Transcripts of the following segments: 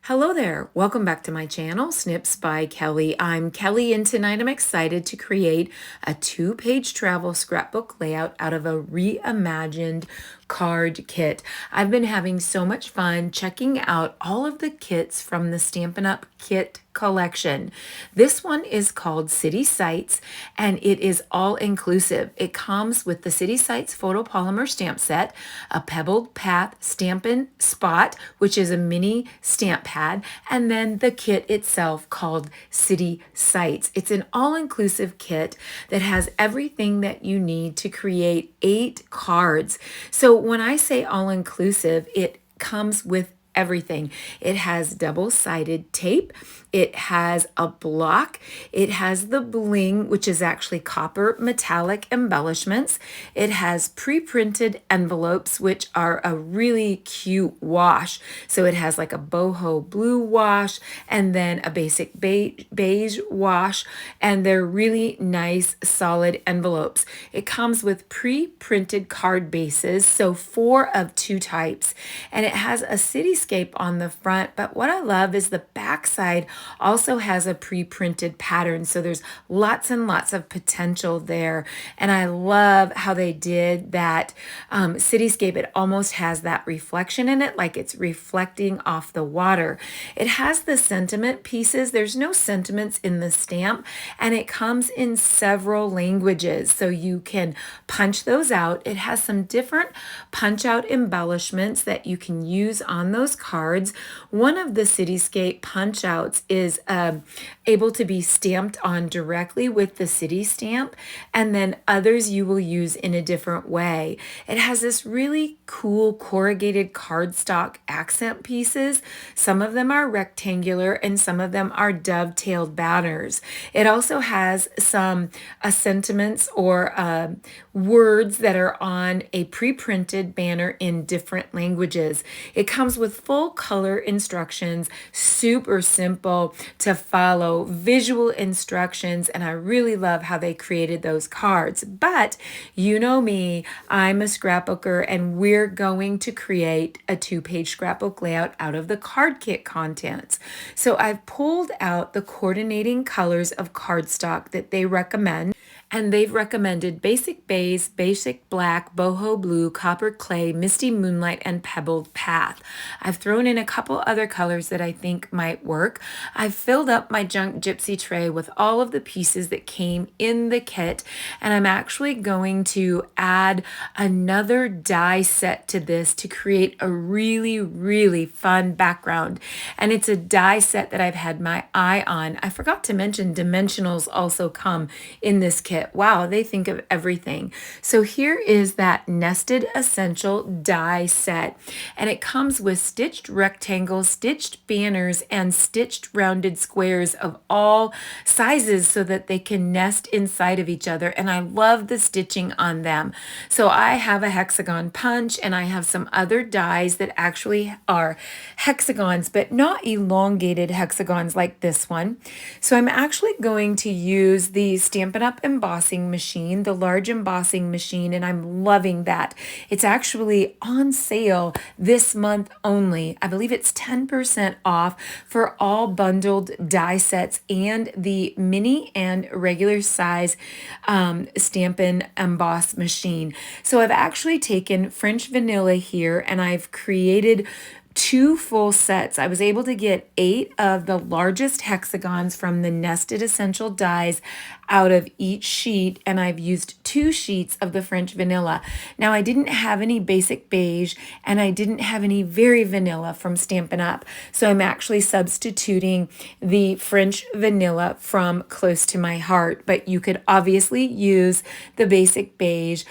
Hello there. Welcome back to my channel, Snips by Kelly. I'm Kelly, and tonight I'm excited to create a 2-page travel scrapbook layout out of a reimagined card kit. I've been having so much fun checking out all of the kits from the Stampin' Up! Kit collection. This one is called City Sites, and it is all inclusive. It comes with the City Sites photopolymer stamp set, a Pebbled Path Stampin' Spot, which is a mini stamp pad, and then the kit itself called City Sites. It's an all-inclusive kit that has everything that you need to create 8 cards. So when I say all-inclusive, it comes with everything. It has double-sided tape. It has a block. It has the bling, which is actually copper metallic embellishments. It has pre-printed envelopes, which are a really cute wash. So it has like a boho blue wash and then a basic beige wash, and they're really nice, solid envelopes. It comes with pre-printed card bases, so 4 of 2 types, and it has a cityscape on the front, but what I love is the backside also has a pre-printed pattern, so there's lots and lots of potential there. And I love how they did that cityscape. It almost has that reflection in it, like it's reflecting off the water. It has the sentiment pieces. There's no sentiments in the stamp, and it comes in several languages, so you can punch those out. It has some different punch out embellishments that you can use on those cards. One of the cityscape punch outs is able to be stamped on directly with the city stamp, and then others you will use in a different way. It has this really cool corrugated cardstock accent pieces. Some of them are rectangular and some of them are dovetailed banners. It also has some sentiments or words that are on a pre-printed banner in different languages. It comes with full color instructions, super simple to follow, visual instructions, and I really love how they created those cards. But you know me, I'm a scrapbooker, and we're going to create a 2-page scrapbook layout out of the card kit contents. So I've pulled out the coordinating colors of cardstock that they recommend. And they've recommended Basic Beige, Basic Black, Boho Blue, Copper Clay, Misty Moonlight, and Pebbled Path. I've thrown in a couple other colors that I think might work. I've filled up my junk gypsy tray with all of the pieces that came in the kit, and I'm actually going to add another die set to this to create a really, really fun background. And it's a die set that I've had my eye on. I forgot to mention dimensionals also come in this kit. Wow, they think of everything. So here is that nested essential die set, and it comes with stitched rectangles, stitched banners, and stitched rounded squares of all sizes so that they can nest inside of each other. And I love the stitching on them. So I have a hexagon punch, and I have some other dies that actually are hexagons, but not elongated hexagons like this one. So I'm actually going to use the Stampin' Up! Embossing machine, the large embossing machine, and I'm loving that. It's actually on sale this month only. I believe it's 10% off for all bundled die sets and the mini and regular size Stampin' Emboss machine. So I've actually taken French vanilla here, and I've created 2 full sets. I was able to get 8 of the largest hexagons from the nested essential dies out of each sheet, and I've used 2 sheets of the French vanilla. Now, I didn't have any Basic Beige, and I didn't have any Very Vanilla from Stampin' Up, so I'm actually substituting the French vanilla from Close to My Heart, but you could obviously use the Basic Beige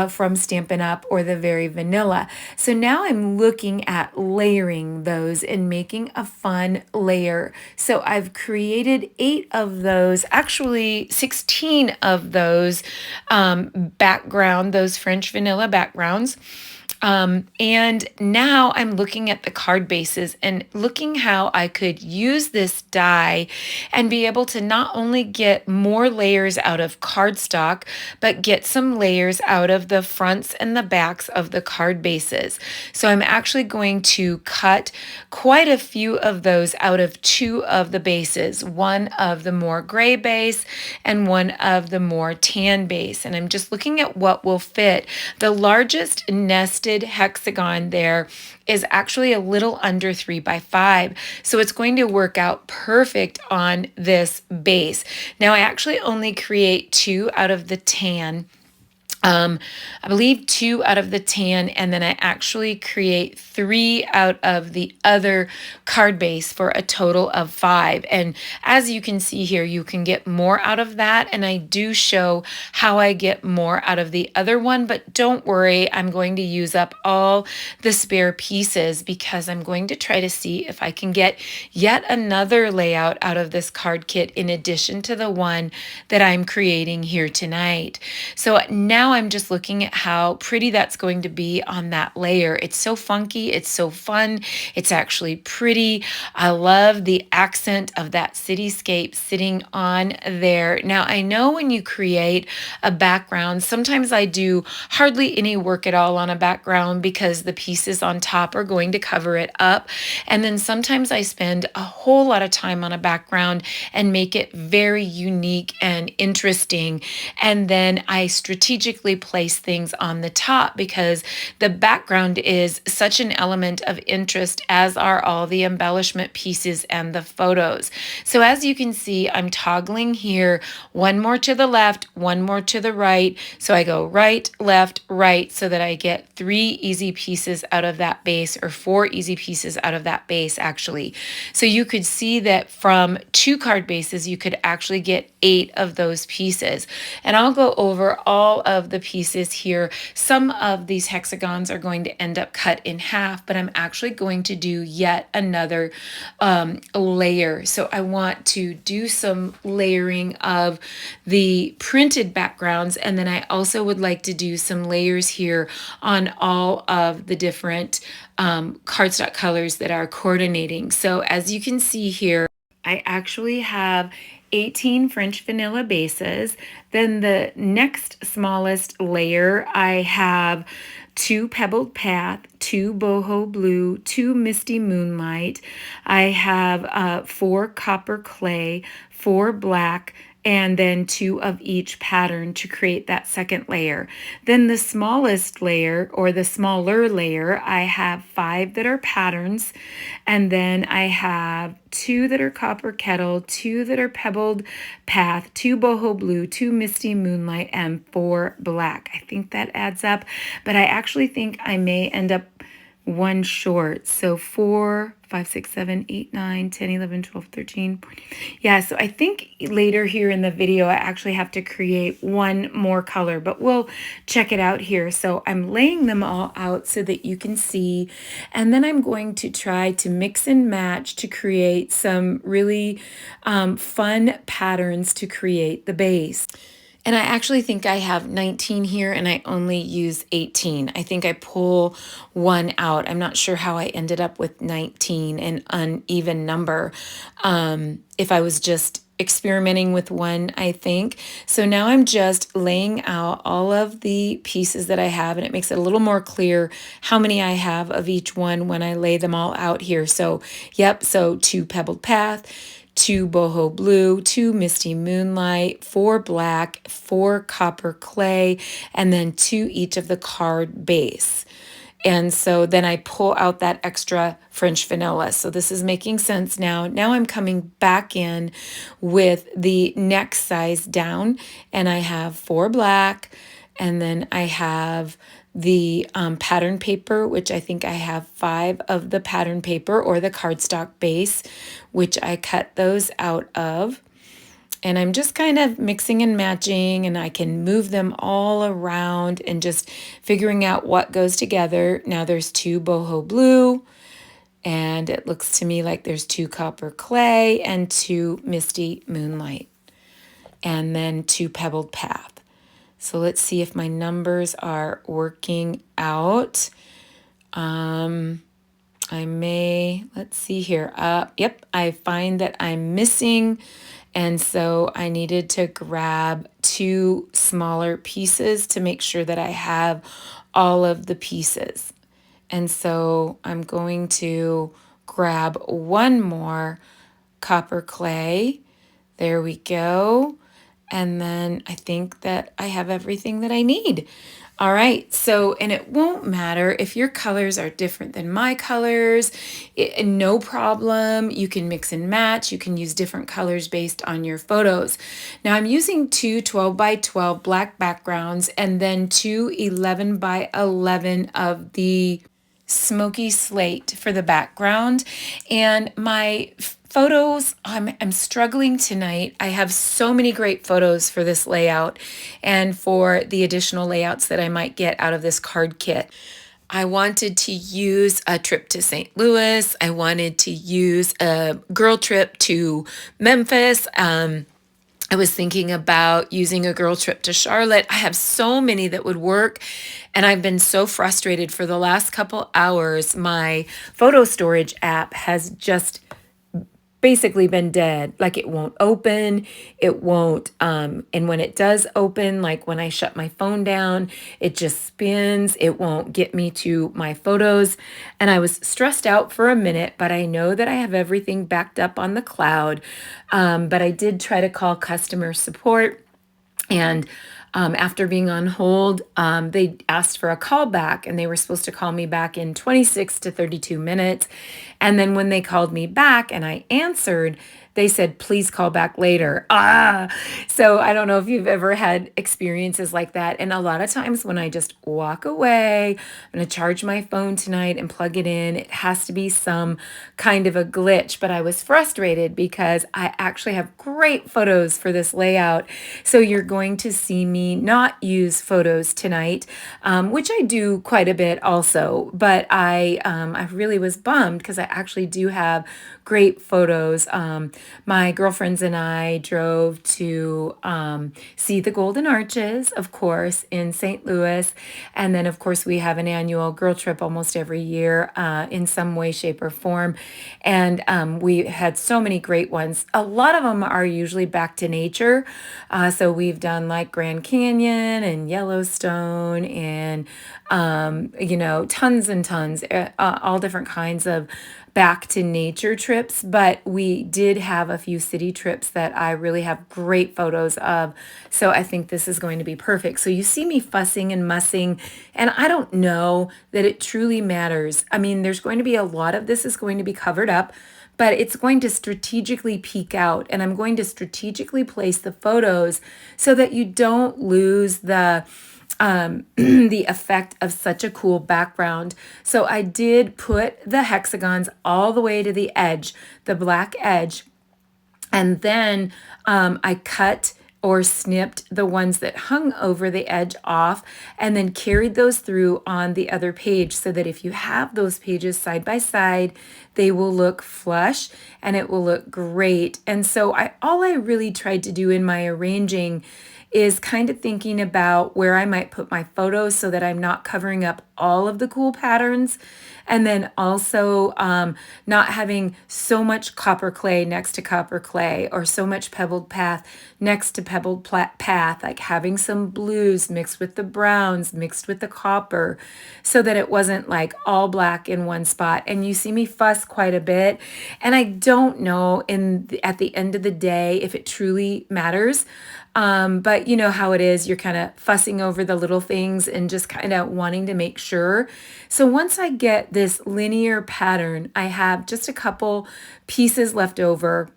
from Stampin' Up! Or the Very Vanilla. So now I'm looking at layering those and making a fun layer. So I've created 8 of those, actually 16 of those those French vanilla backgrounds. And now I'm looking at the card bases and looking how I could use this die and be able to not only get more layers out of cardstock, but get some layers out of the fronts and the backs of the card bases. So I'm actually going to cut quite a few of those out of two of the bases, one of the more gray base and one of the more tan base. And I'm just looking at what will fit. The largest nested hexagon there is actually a little under 3 by 5. So it's going to work out perfect on this base. Now I actually only create 2 out of the tan. I believe 2 out of the tan, and then I actually create 3 out of the other card base for a total of 5. And as you can see here, you can get more out of that, and I do show how I get more out of the other one, but don't worry, I'm going to use up all the spare pieces because I'm going to try to see if I can get yet another layout out of this card kit in addition to the one that I'm creating here tonight. So now I'm just looking at how pretty that's going to be on that layer. It's so funky. It's so fun. It's actually pretty. I love the accent of that cityscape sitting on there. Now, I know when you create a background, sometimes I do hardly any work at all on a background because the pieces on top are going to cover it up. And then sometimes I spend a whole lot of time on a background and make it very unique and interesting. And then I strategically place things on the top because the background is such an element of interest, as are all the embellishment pieces and the photos. So as you can see, I'm toggling here, one more to the left, one more to the right. So I go right, left, right, so that I get 3 easy pieces out of that base, or 4 easy pieces out of that base actually. So you could see that from 2 card bases, you could actually get 8 of those pieces. And I'll go over all of the pieces here. Some of these hexagons are going to end up cut in half, but I'm actually going to do yet another layer. So I want to do some layering of the printed backgrounds, and then I also would like to do some layers here on all of the different cardstock colors that are coordinating. So as you can see here, I actually have 18 French vanilla bases. Then the next smallest layer, I have 2 Pebbled Path, 2 Boho Blue, 2 Misty Moonlight. I have 4 Copper Clay, 4 Black, and then 2 of each pattern to create that second layer. Then the smallest layer, or the smaller layer, I have 5 that are patterns, and then I have 2 that are Copper Kettle, 2 that are Pebbled Path, 2 Boho Blue, 2 Misty Moonlight, and 4 Black. I think that adds up, but I actually think I may end up one short. So 4, 5, 6, 7, 8, 9, 10, 11, 12, 13, 14. Yeah, so I think later here in the video, I actually have to create one more color, but we'll check it out here. So I'm laying them all out so that you can see, and then I'm going to try to mix and match to create some really fun patterns to create the base. And I actually think I have 19 here and I only use 18. I think I pull one out. I'm not sure how I ended up with 19, an uneven number. If I was just experimenting with one, I think. So now I'm just laying out all of the pieces that I have, and it makes it a little more clear how many I have of each one when I lay them all out here. So, yep, so 2 Pebbled Path, 2 Boho Blue, 2 Misty Moonlight, 4 Black, 4 Copper Clay, and then 2 each of the card base. And so then I pull out that extra French vanilla. So this is making sense now. Now I'm coming back in with the next size down, and I have 4 black, and then I have the pattern paper, which I think I have 5 of the pattern paper or the cardstock base, which I cut those out of. And I'm just kind of mixing and matching, and I can move them all around and just figuring out what goes together. Now there's 2 Boho Blue, and it looks to me like there's 2 Copper Clay and 2 Misty Moonlight, and then 2 Pebbled Path. So let's see if my numbers are working out. Let's see here. Yep, I find that I'm missing. And so I needed to grab two smaller pieces to make sure that I have all of the pieces. And so I'm going to grab one more copper clay. There we go. And then I think that I have everything that I need. All right, so, and it won't matter if your colors are different than my colors, no problem. You can mix and match. You can use different colors based on your photos. Now I'm using two 12 by 12 black backgrounds and then two 11 by 11 of the Smoky Slate for the background. And my photos, I'm struggling tonight. I have so many great photos for this layout and for the additional layouts that I might get out of this card kit. I wanted to use a trip to St. Louis. I wanted to use a girl trip to Memphis. I was thinking about using a girl trip to Charlotte. I have so many that would work, and I've been so frustrated for the last couple hours. My photo storage app has just basically been dead. Like it won't open, it won't, and when it does open, like when I shut my phone down, it just spins, it won't get me to my photos. And I was stressed out for a minute, but I know that I have everything backed up on the cloud. But I did try to call customer support, and after being on hold, they asked for a call back, and they were supposed to call me back in 26 to 32 minutes. And then when they called me back and I answered, they said, please call back later. So I don't know if you've ever had experiences like that. And a lot of times when I just walk away, I'm going to charge my phone tonight and plug it in, it has to be some kind of a glitch. But I was frustrated because I actually have great photos for this layout. So you're going to see me not use photos tonight, which I do quite a bit also. But I really was bummed because I actually do have great photos. My girlfriends and I drove to see the Golden Arches, of course, in St. Louis. And then, of course, we have an annual girl trip almost every year in some way, shape, or form. And we had so many great ones. A lot of them are usually back to nature. So we've done like Grand Canyon and Yellowstone and, tons and tons, all different kinds of back to nature trips, but we did have a few city trips that I really have great photos of. So I think this is going to be perfect. So you see me fussing and mussing, and I don't know that it truly matters. I mean, there's going to be a lot of this is going to be covered up, but it's going to strategically peek out, and I'm going to strategically place the photos so that you don't lose the the effect of such a cool background. So I did put the hexagons all the way to the edge, the black edge, and then I cut or snipped the ones that hung over the edge off and then carried those through on the other page so that if you have those pages side by side, they will look flush and it will look great. And so all I really tried to do in my arranging is kind of thinking about where I might put my photos so that I'm not covering up all of the cool patterns. And then also not having so much copper clay next to copper clay or so much pebbled path next to pebbled path, like having some blues mixed with the browns, mixed with the copper, so that it wasn't like all black in one spot. And you see me fuss quite a bit. And I don't know at the end of the day if it truly matters. But you know how it is, you're kind of fussing over the little things and just kind of wanting to make sure. So once I get this linear pattern, I have just a couple pieces left over.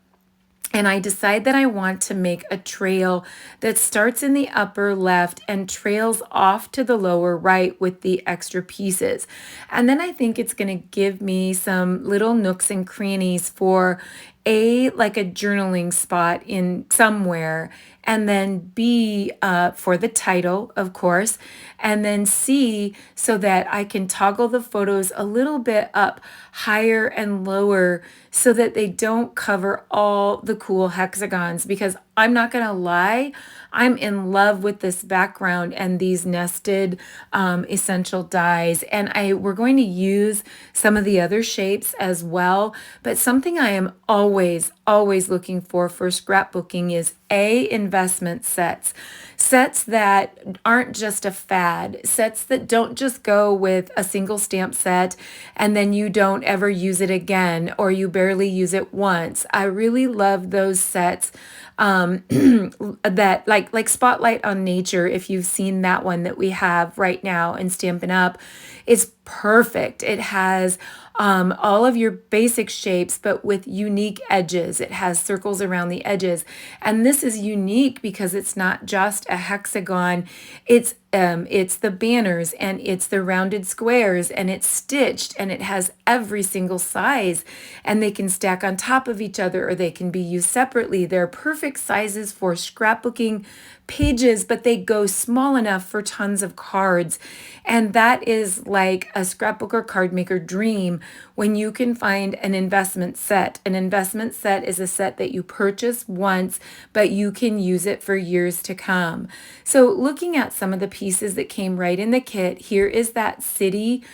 And I decide that I want to make a trail that starts in the upper left and trails off to the lower right with the extra pieces. And then I think it's going to give me some little nooks and crannies for like a journaling spot in somewhere, and then B, for the title, of course, and then C, so that I can toggle the photos a little bit up higher and lower so that they don't cover all the cool hexagons, because I'm not gonna lie, I'm in love with this background and these nested essential dies. And we're going to use some of the other shapes as well. But something I am always looking for scrapbooking is investment sets. Sets that aren't just a fad, sets that don't just go with a single stamp set and then you don't ever use it again or you barely use it once. I really love those sets that like Spotlight on Nature, if you've seen that one that we have right now in Stampin' Up, is perfect. It has all of your basic shapes, but with unique edges. It has circles around the edges. And this is unique because it's not just a hexagon. It's the banners and it's the rounded squares and it's stitched and it has every single size and they can stack on top of each other or they can be used separately. They're perfect sizes for scrapbooking pages, but they go small enough for tons of cards. And that is like a scrapbook or card maker dream when you can find an investment set. An investment set is a set that you purchase once, but you can use it for years to come. So looking at some of the pieces that came right in the kit, here is that city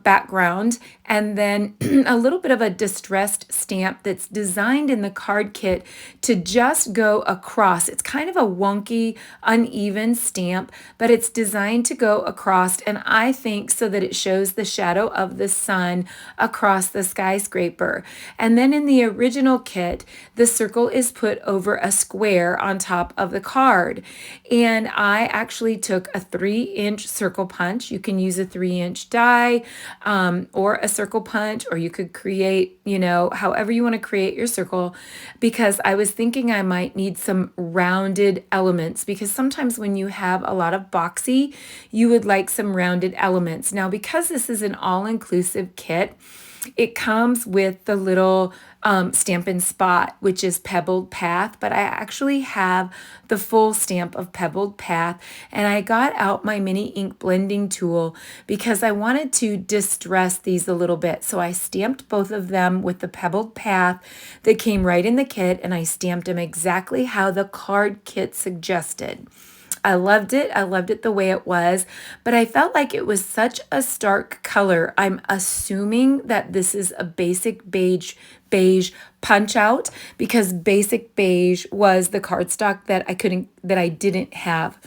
background, and then a little bit of a distressed stamp that's designed in the card kit to just go across. It's kind of a wonky, uneven stamp, but it's designed to go across, and I think so that it shows the shadow of the sun across the skyscraper. And then in the original kit, the circle is put over a square on top of the card. And I actually took a 3-inch circle punch. You can use a 3-inch die or a circle punch, or you could create, however you want to create your circle, because I was thinking I might need some rounded elements, because sometimes when you have a lot of boxy, you would like some rounded elements. Now, because this is an all-inclusive kit, it comes with the little Stampin' Spot, which is Pebbled Path, but I actually have the full stamp of Pebbled Path, and I got out my mini ink blending tool because I wanted to distress these a little bit. So I stamped both of them with the Pebbled Path that came right in the kit, and I stamped them exactly how the card kit suggested. I loved it. I loved it the way it was, but I felt like it was such a stark color. I'm assuming that this is a basic beige punch out, because basic beige was the cardstock that I didn't have.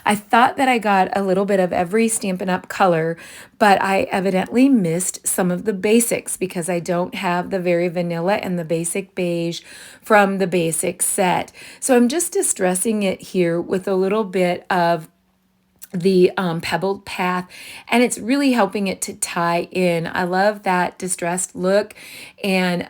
I thought that I got a little bit of every Stampin' Up color, but I evidently missed some of the basics because I don't have the Very Vanilla and the basic beige from the basic set. So I'm just distressing it here with a little bit of the Pebbled Path, and it's really helping it to tie in. I love that distressed look, and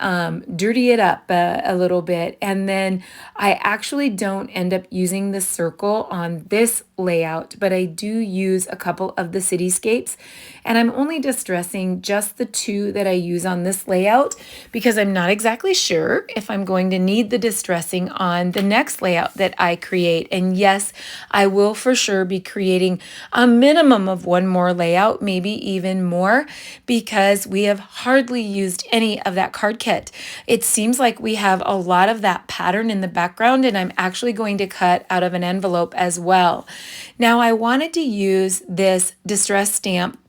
dirty it up a little bit. And then I actually don't end up using the circle on this layout, but I do use a couple of the cityscapes, and I'm only distressing just the 2 that I use on this layout because I'm not exactly sure if I'm going to need the distressing on the next layout that I create. And yes, I will for sure be creating a minimum of 1 more layout, maybe even more, because we have hardly used any of that card kit. It seems like we have a lot of that pattern in the background, and I'm actually going to cut out of an envelope as well. Now, I wanted to use this distress stamp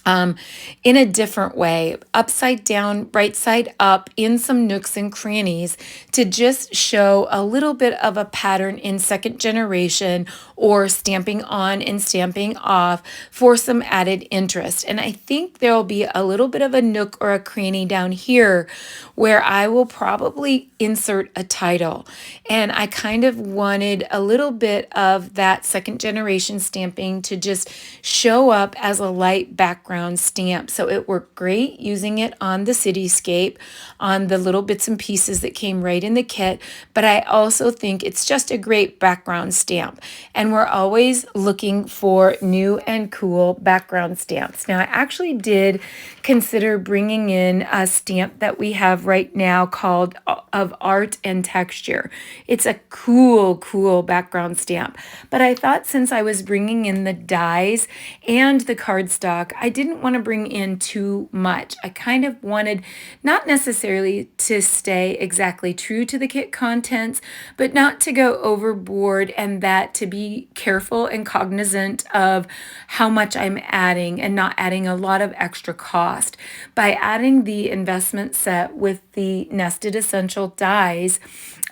in a different way, upside down, right side up, in some nooks and crannies, to just show a little bit of a pattern in second generation or stamping on and stamping off for some added interest. And I think there will be a little bit of a nook or a cranny down here where I will probably insert a title. And I kind of wanted a little bit of that second generation stamping to just show up as a light background stamp. So it worked great using it on the cityscape, on the little bits and pieces that came right in the kit. But I also think it's just a great background stamp. And we're always looking for new and cool background stamps. Now, I actually did consider bringing in a stamp that we have right now called Of Art and Texture. It's a cool background stamp. But I thought since I was bringing in the dies and the cardstock, I didn't didn't want to bring in too much. I kind of wanted not necessarily to stay exactly true to the kit contents, but not to go overboard, and that to be careful and cognizant of how much I'm adding and not adding a lot of extra cost. By adding the investment set with the nested essential dies,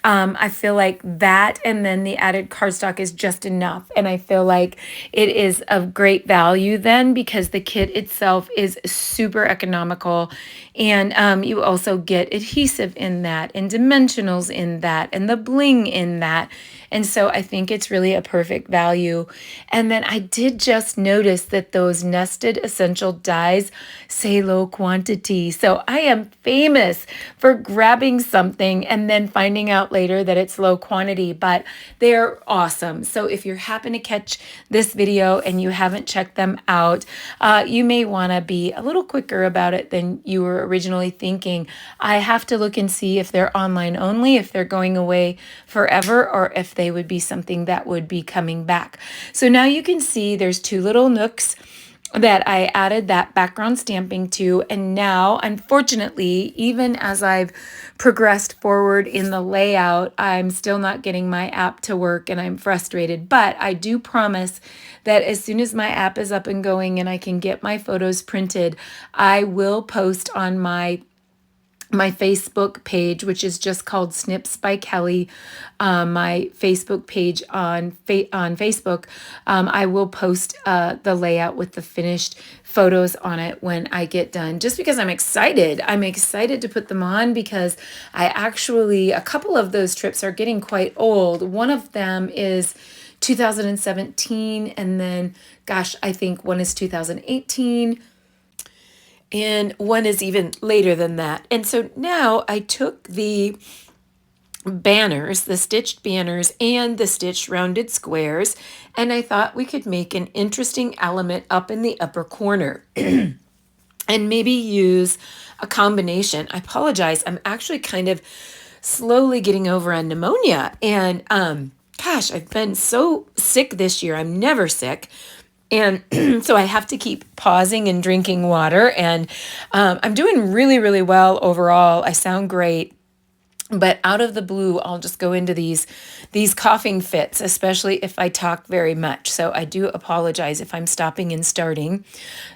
I feel like that and then the added cardstock is just enough. And I feel like it is of great value then, because the kit itself is super economical. And you also get adhesive in that, and dimensionals in that, and the bling in that. And so I think it's really a perfect value. And then I did just notice that those nested essential dies say low quantity. So I am famous for grabbing something and then finding out later that it's low quantity, but they're awesome. So if you happen to catch this video and you haven't checked them out, you may want to be a little quicker about it than you were originally thinking. I have to look and see if they're online only, if they're going away forever, or if they would be something that would be coming back. So now you can see there's two little nooks that I added that background stamping to. And now, unfortunately, even as I've progressed forward in the layout, I'm still not getting my app to work, and I'm frustrated. But I do promise that as soon as my app is up and going and I can get my photos printed, I will post on my Facebook page, which is just called Snips by Kelly, my Facebook page on Facebook. I will post the layout with the finished photos on it when I get done, just because I'm excited. I'm excited to put them on because a couple of those trips are getting quite old. One of them is 2017, and then, gosh, I think one is 2018. And one is even later than that. And so now I took the banners, the stitched banners and the stitched rounded squares, and I thought we could make an interesting element up in the upper corner and maybe use a combination. I apologize. I'm actually kind of slowly getting over on pneumonia. And gosh, I've been so sick this year. I'm never sick. And so I have to keep pausing and drinking water. And I'm doing really, really well overall. I sound great. But out of the blue, I'll just go into these coughing fits, especially if I talk very much. So I do apologize if I'm stopping and starting.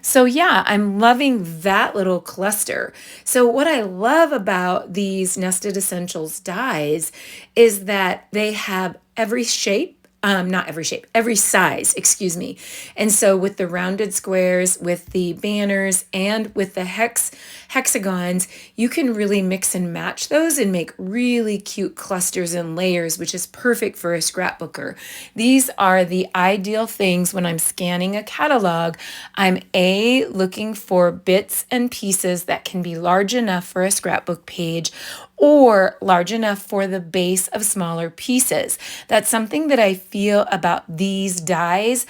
So yeah, I'm loving that little cluster. So what I love about these Nested Essentials dies is that they have every shape. Not every shape, every size, excuse me. And so with the rounded squares, with the banners, and with the hexagons, you can really mix and match those and make really cute clusters and layers, which is perfect for a scrapbooker. These are the ideal things when I'm scanning a catalog. I'm looking for bits and pieces that can be large enough for a scrapbook page, or large enough for the base of smaller pieces. That's something that I feel about these dies,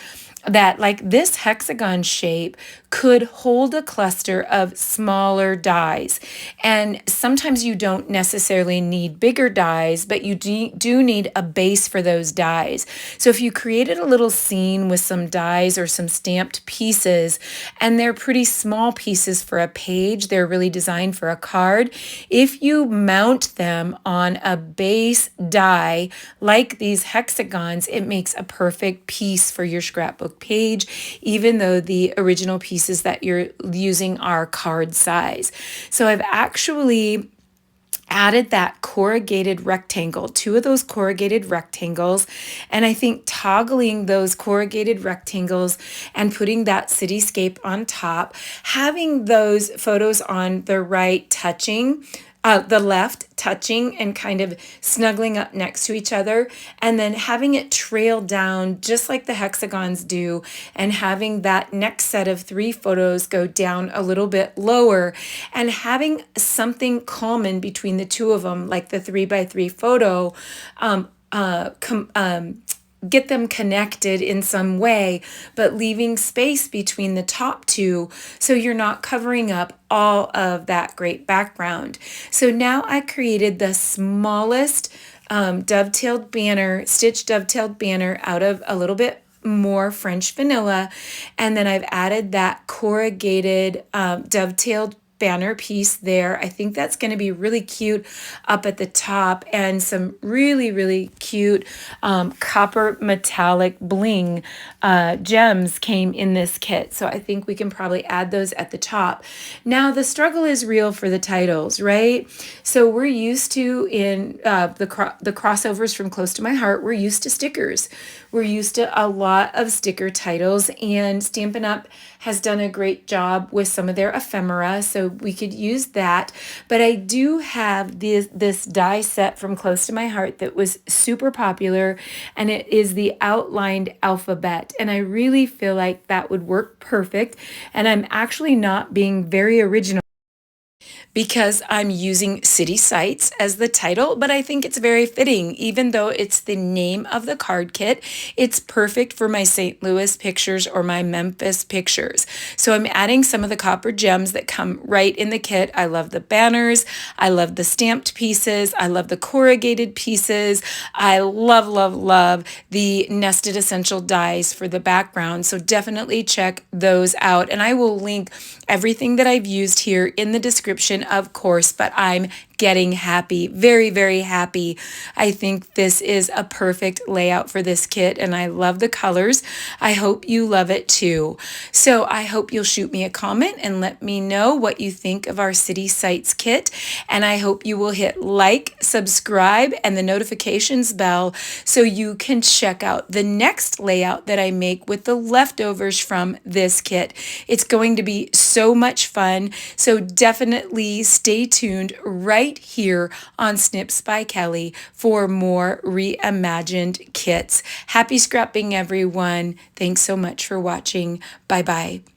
that like this hexagon shape could hold a cluster of smaller dies. And sometimes you don't necessarily need bigger dies, but you do need a base for those dies. So if you created a little scene with some dies or some stamped pieces, and they're pretty small pieces for a page, they're really designed for a card. If you mount them on a base die like these hexagons, it makes a perfect piece for your scrapbook page, even though the original pieces that you're using are card size. So I've actually added that corrugated rectangle, two of those corrugated rectangles, and I think toggling those corrugated rectangles and putting that cityscape on top, having those photos on the right touching, the left touching and kind of snuggling up next to each other, and then having it trail down just like the hexagons do, and having that next set of 3 photos go down a little bit lower, and having something common between the two of them, like the 3x3 photo, get them connected in some way, but leaving space between the top two so you're not covering up all of that great background. So now I created the smallest stitched dovetailed banner out of a little bit more French vanilla. And then I've added that corrugated dovetailed banner piece there. I think that's going to be really cute up at the top, and some really, really cute copper metallic bling gems came in this kit. So I think we can probably add those at the top. Now the struggle is real for the titles, right? So we're used to, in the crossovers from Close to My Heart, we're used to stickers. We're used to a lot of sticker titles, and Stampin' Up! Has done a great job with some of their ephemera, so we could use that. But I do have this die set from Close to My Heart that was super popular, and it is the outlined alphabet. And I really feel like that would work perfect. And I'm actually not being very original because I'm using city sites as the title, but I think it's very fitting. Even though it's the name of the card kit, it's perfect for my St. Louis pictures or my Memphis pictures. So I'm adding some of the copper gems that come right in the kit. I love the banners. I love the stamped pieces. I love the corrugated pieces. I love, love, love the nested essential dies for the background. So definitely check those out. And I will link everything that I've used here in the description, of course, but I'm getting happy, very, very happy. I think this is a perfect layout for this kit, and I love the colors. I hope you love it too. So I hope you'll shoot me a comment and let me know what you think of our City Sites kit, and I hope you will hit like, subscribe, and the notifications bell so you can check out the next layout that I make with the leftovers from this kit. It's going to be so much fun, so definitely stay tuned right here on Snips by Kelly for more reimagined kits. Happy scrapping, everyone. Thanks so much for watching. Bye-bye.